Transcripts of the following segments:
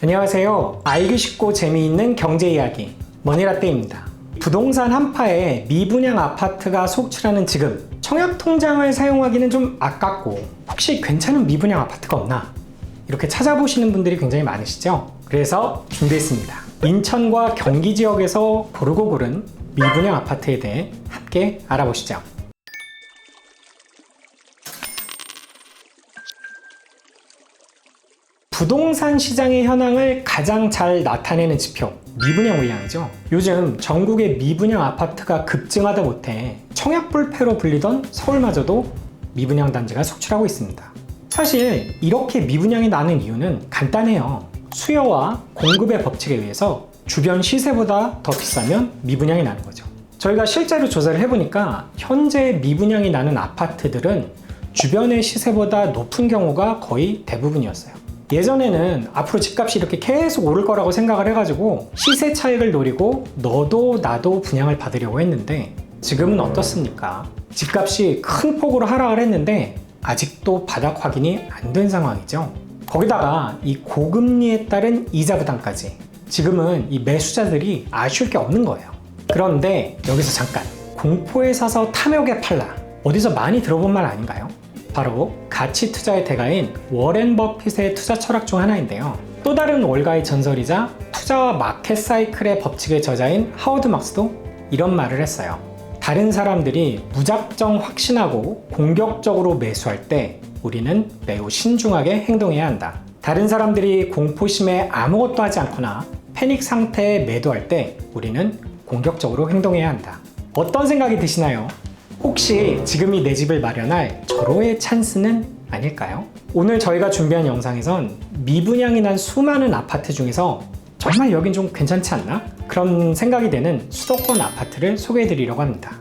안녕하세요. 알기 쉽고 재미있는 경제 이야기 머니라떼입니다. 부동산 한파에 미분양 아파트가 속출하는 지금 청약통장을 사용하기는 좀 아깝고 혹시 괜찮은 미분양 아파트가 없나? 이렇게 찾아보시는 분들이 굉장히 많으시죠? 그래서 준비했습니다. 인천과 경기 지역에서 고르고 고른 미분양 아파트에 대해 함께 알아보시죠. 부동산 시장의 현황을 가장 잘 나타내는 지표, 미분양 물량이죠. 요즘 전국의 미분양 아파트가 급증하다 못해 청약불패로 불리던 서울마저도 미분양 단지가 속출하고 있습니다. 사실 이렇게 미분양이 나는 이유는 간단해요. 수요와 공급의 법칙에 의해서 주변 시세보다 더 비싸면 미분양이 나는 거죠. 저희가 실제로 조사를 해보니까 현재 미분양이 나는 아파트들은 주변의 시세보다 높은 경우가 거의 대부분이었어요. 예전에는 앞으로 집값이 이렇게 계속 오를 거라고 생각을 해가지고 시세 차익을 노리고 너도 나도 분양을 받으려고 했는데 지금은 어떻습니까? 집값이 큰 폭으로 하락을 했는데 아직도 바닥 확인이 안 된 상황이죠. 거기다가 이 고금리에 따른 이자 부담까지 지금은 이 매수자들이 아쉬울 게 없는 거예요. 그런데 여기서 잠깐, 공포에 사서 탐욕에 팔라, 어디서 많이 들어본 말 아닌가요? 바로 가치 투자의 대가인 워렌 버핏의 투자 철학 중 하나인데요. 또 다른 월가의 전설이자 투자와 마켓 사이클의 법칙의 저자인 하워드 막스도 이런 말을 했어요. 다른 사람들이 무작정 확신하고 공격적으로 매수할 때 우리는 매우 신중하게 행동해야 한다. 다른 사람들이 공포심에 아무것도 하지 않거나 패닉 상태에 매도할 때 우리는 공격적으로 행동해야 한다. 어떤 생각이 드시나요? 혹시 지금이 내 집을 마련할 절호의 찬스는 아닐까요? 오늘 저희가 준비한 영상에선 미분양이 난 수많은 아파트 중에서 정말 여긴 좀 괜찮지 않나? 그런 생각이 되는 수도권 아파트를 소개해 드리려고 합니다.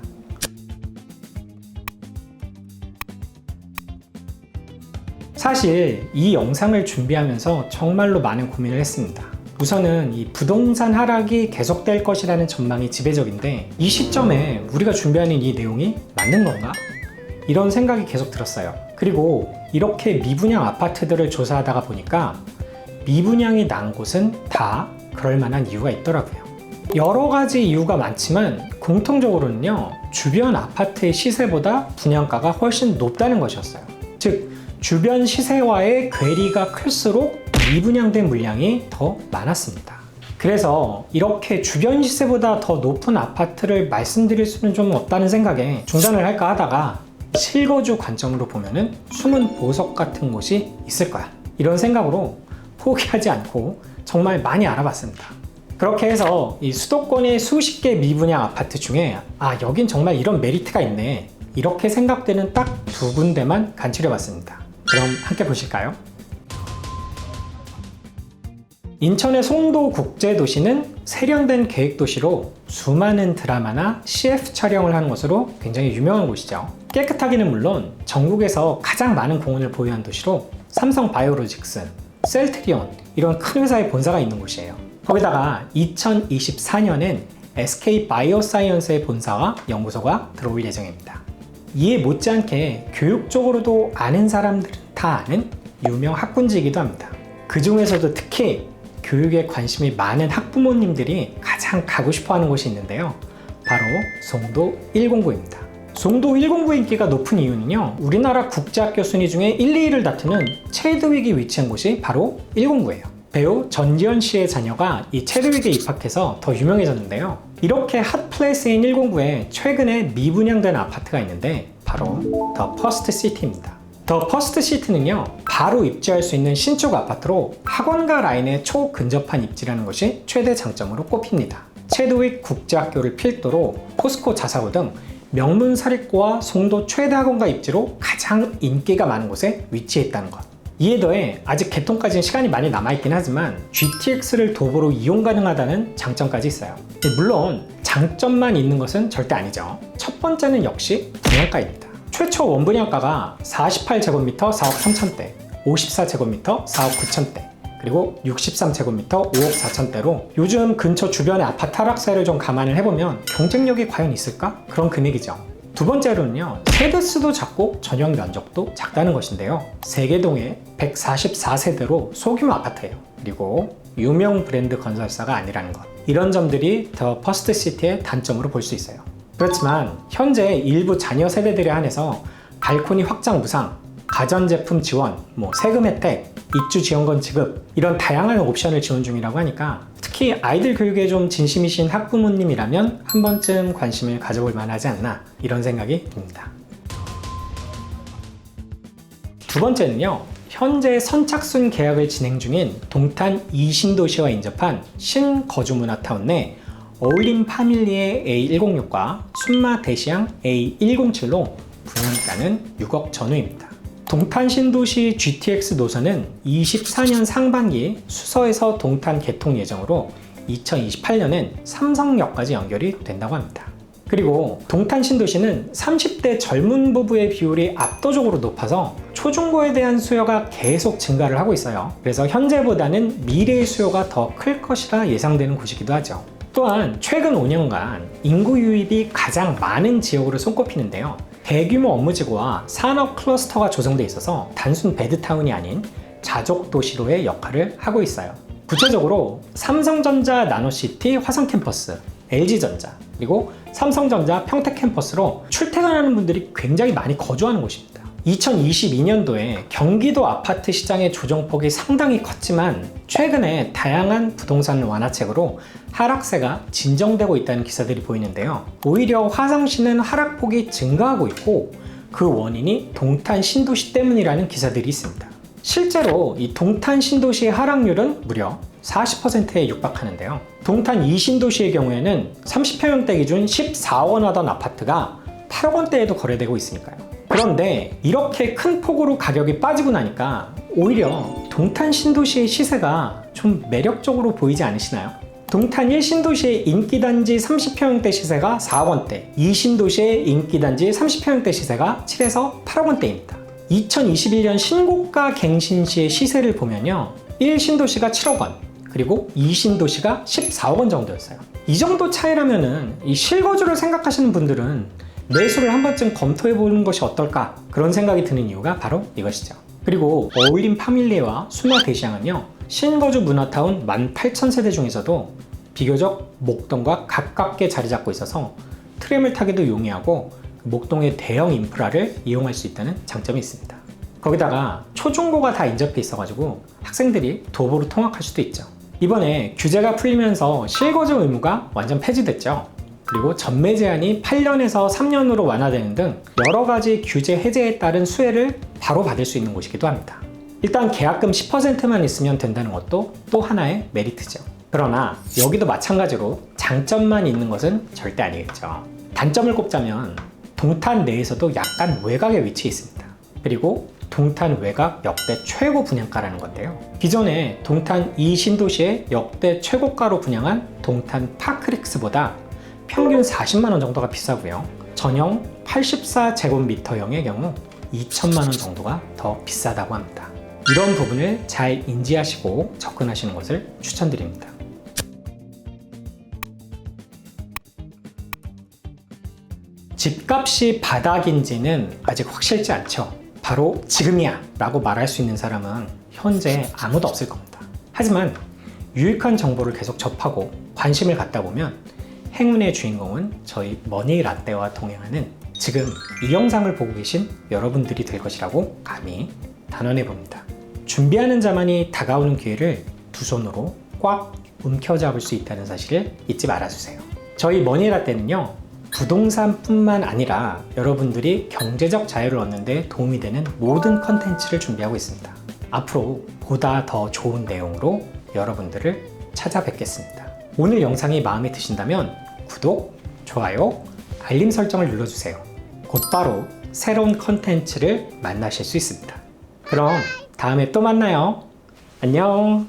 사실 이 영상을 준비하면서 정말로 많은 고민을 했습니다. 우선은 이 부동산 하락이 계속될 것이라는 전망이 지배적인데 이 시점에 우리가 준비하는 이 내용이 맞는 건가? 이런 생각이 계속 들었어요. 그리고 이렇게 미분양 아파트들을 조사하다가 보니까 미분양이 난 곳은 다 그럴 만한 이유가 있더라고요. 여러 가지 이유가 많지만 공통적으로는요, 주변 아파트의 시세보다 분양가가 훨씬 높다는 것이었어요. 즉, 주변 시세와의 괴리가 클수록 미분양된 물량이 더 많았습니다. 그래서 이렇게 주변 시세보다 더 높은 아파트를 말씀드릴 수는 좀 없다는 생각에 중단을 할까 하다가 실거주 관점으로 보면은 숨은 보석 같은 곳이 있을 거야, 이런 생각으로 포기하지 않고 정말 많이 알아봤습니다. 그렇게 해서 이 수도권의 수십 개 미분양 아파트 중에 여긴 정말 이런 메리트가 있네, 이렇게 생각되는 딱 두 군데만 간추려 봤습니다. 그럼 함께 보실까요? 인천의 송도 국제도시는 세련된 계획도시로 수많은 드라마나 CF 촬영을 하는 것으로 굉장히 유명한 곳이죠. 깨끗하기는 물론 전국에서 가장 많은 공원을 보유한 도시로 삼성 바이오로직스, 셀트리온 이런 큰 회사의 본사가 있는 곳이에요. 거기다가 2024년엔 SK 바이오사이언스의 본사와 연구소가 들어올 예정입니다. 이에 못지않게 교육적으로도 아는 사람들은 다 아는 유명 학군지이기도 합니다. 그 중에서도 특히 교육에 관심이 많은 학부모님들이 가장 가고 싶어하는 곳이 있는데요. 바로 송도 109입니다. 송도 109 인기가 높은 이유는요, 우리나라 국제학교 순위 중에 1, 2위를 다투는 체드윅이 위치한 곳이 바로 109예요. 배우 전지현 씨의 자녀가 이 체드윅에 입학해서 더 유명해졌는데요. 이렇게 핫플레이스인 109에 최근에 미분양된 아파트가 있는데 바로 더 퍼스트 시티입니다. 더 퍼스트 시티는요, 바로 입지할 수 있는 신축 아파트로 학원가 라인에 초근접한 입지라는 것이 최대 장점으로 꼽힙니다. 체드윅 국제학교를 필두로 포스코 자사고 등 명문 사립고와 송도 최대 학원가 입지로 가장 인기가 많은 곳에 위치해 있다는 것. 이에 더해 아직 개통까지는 시간이 많이 남아있긴 하지만 GTX를 도보로 이용 가능하다는 장점까지 있어요. 물론 장점만 있는 것은 절대 아니죠. 첫 번째는 역시 분양가입니다. 최초 원분양가가 48제곱미터 4억 3천대, 54제곱미터 4억 9천대, 그리고 63제곱미터 5억 4천대로 요즘 근처 주변의 아파트 하락세를 좀 감안을 해보면 경쟁력이 과연 있을까? 그런 금액이죠. 두 번째로는요, 세대수도 작고 전용 면적도 작다는 것인데요. 세계동에 144세대로 소규모 아파트예요. 그리고 유명 브랜드 건설사가 아니라는 것, 이런 점들이 더 퍼스트시티의 단점으로 볼 수 있어요. 그렇지만 현재 일부 자녀 세대들에 한해서 발코니 확장 무상, 가전제품 지원, 세금 혜택, 입주 지원금 지급, 이런 다양한 옵션을 지원 중이라고 하니까 특히 아이들 교육에 좀 진심이신 학부모님이라면 한 번쯤 관심을 가져볼 만하지 않나, 이런 생각이 듭니다. 두 번째는요, 현재 선착순 계약을 진행 중인 동탄 이신도시와 인접한 신거주문화타운 내 어울림 파밀리의 A106과 순마 대시양 A107로 분양가는 6억 전후입니다. 동탄 신도시 GTX 노선은 24년 상반기 수서에서 동탄 개통 예정으로 2028년엔 삼성역까지 연결이 된다고 합니다. 그리고 동탄 신도시는 30대 젊은 부부의 비율이 압도적으로 높아서 초중고에 대한 수요가 계속 증가를 하고 있어요. 그래서 현재보다는 미래의 수요가 더 클 것이라 예상되는 곳이기도 하죠. 또한 최근 5년간 인구 유입이 가장 많은 지역으로 손꼽히는데요. 대규모 업무지구와 산업 클러스터가 조성돼 있어서 단순 베드타운이 아닌 자족 도시로의 역할을 하고 있어요. 구체적으로 삼성전자 나노시티 화성 캠퍼스, LG전자, 그리고 삼성전자 평택 캠퍼스로 출퇴근하는 분들이 굉장히 많이 거주하는 곳입니다. 2022년도에 경기도 아파트 시장의 조정폭이 상당히 컸지만 최근에 다양한 부동산 완화책으로 하락세가 진정되고 있다는 기사들이 보이는데요. 오히려 화성시는 하락폭이 증가하고 있고 그 원인이 동탄 신도시 때문이라는 기사들이 있습니다. 실제로 이 동탄 신도시의 하락률은 무려 40%에 육박하는데요. 동탄 이신도시의 경우에는 30평형대 기준 14원 하던 아파트가 8억 원대에도 거래되고 있으니까요. 그런데 이렇게 큰 폭으로 가격이 빠지고 나니까 오히려 동탄 신도시의 시세가 좀 매력적으로 보이지 않으시나요? 동탄 1신도시의 인기단지 30평형대 시세가 4억 원대, 2신도시의 인기단지 30평형대 시세가 7에서 8억 원대입니다. 2021년 신고가 갱신시의 시세를 보면요, 1신도시가 7억 원, 그리고 2신도시가 14억 원 정도였어요. 이 정도 차이라면은 이 실거주를 생각하시는 분들은 매수를 한 번쯤 검토해 보는 것이 어떨까, 그런 생각이 드는 이유가 바로 이것이죠. 그리고 어울림 파밀리와 순마 대시양은요, 신거주 문화타운 18,000세대 중에서도 비교적 목동과 가깝게 자리 잡고 있어서 트램을 타기도 용이하고 목동의 대형 인프라를 이용할 수 있다는 장점이 있습니다. 거기다가 초중고가 다 인접해 있어가지고 학생들이 도보로 통학할 수도 있죠. 이번에 규제가 풀리면서 실거주 의무가 완전 폐지됐죠. 그리고 전매 제한이 8년에서 3년으로 완화되는 등 여러 가지 규제 해제에 따른 수혜를 바로 받을 수 있는 곳이기도 합니다. 일단 계약금 10%만 있으면 된다는 것도 또 하나의 메리트죠. 그러나 여기도 마찬가지로 장점만 있는 것은 절대 아니겠죠. 단점을 꼽자면 동탄 내에서도 약간 외곽에 위치해 있습니다. 그리고 동탄 외곽 역대 최고 분양가라는 건데요. 기존에 동탄 이신도시의 역대 최고가로 분양한 동탄 파크릭스보다 평균 40만 원 정도가 비싸고요. 전용 84제곱미터형의 경우 2천만 원 정도가 더 비싸다고 합니다. 이런 부분을 잘 인지하시고 접근하시는 것을 추천드립니다. 집값이 바닥인지는 아직 확실치 않죠. 바로 지금이야 라고 말할 수 있는 사람은 현재 아무도 없을 겁니다. 하지만 유익한 정보를 계속 접하고 관심을 갖다 보면 행운의 주인공은 저희 머니라떼와 동행하는 지금 이 영상을 보고 계신 여러분들이 될 것이라고 감히 단언해 봅니다. 준비하는 자만이 다가오는 기회를 두 손으로 꽉 움켜잡을 수 있다는 사실을 잊지 말아주세요. 저희 머니라떼는요, 부동산뿐만 아니라 여러분들이 경제적 자유를 얻는 데 도움이 되는 모든 컨텐츠를 준비하고 있습니다. 앞으로 보다 더 좋은 내용으로 여러분들을 찾아뵙겠습니다. 오늘 영상이 마음에 드신다면 구독, 좋아요, 알림 설정을 눌러주세요. 곧바로 새로운 컨텐츠를 만나실 수 있습니다. 그럼 다음에 또 만나요. 안녕.